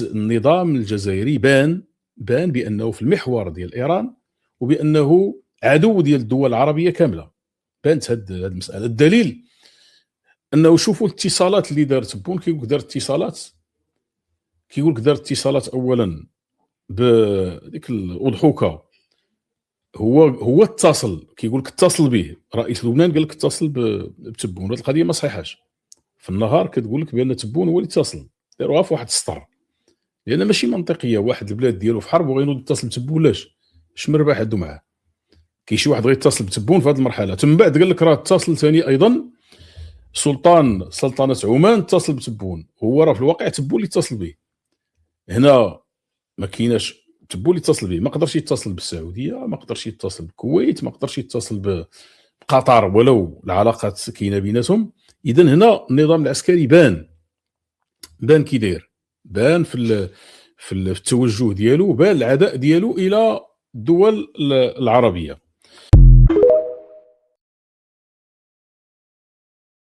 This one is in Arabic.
النظام الجزائري بان بانه في المحور ديال ايران، وبانه عدو ديال الدول العربيه كامله. بانت هذه المساله. الدليل انه شوفوا الاتصالات اللي دار تبون. كيقول لك دار اتصالات اولا بديك الاضحوكه. هو اتصل، كيقول لك اتصل به رئيس لبنان، قال لك اتصل بتبون. هذه القضيه ما صحيحاش. في النهار كتقول لك بان تبون هو اللي اتصل. داروها في واحد السطر، لان ماشي منطقيه. واحد البلاد ديالو في حرب وغينوض يتصل بتبون، لاش؟ اش مربح عنده معاه؟ كاين شي واحد غيتصل بتبون في هذه المرحله. تم بعد قال لك راه اتصل ثاني ايضا سلطنه عمان اتصل بتبون. هو راه في الواقع تبون اللي اتصل به. هنا ما كايناش تبون اللي اتصل به. ما قدرش يتصل بالسعوديه، ما قدرش يتصل بالكويت، ما قدرش يتصل بقطر ولو العلاقات كاينه بيناتهم. اذا هنا النظام العسكري بان كي داير، بان في التوجه ديالو، بان العداء ديالو الى الدول العربيه.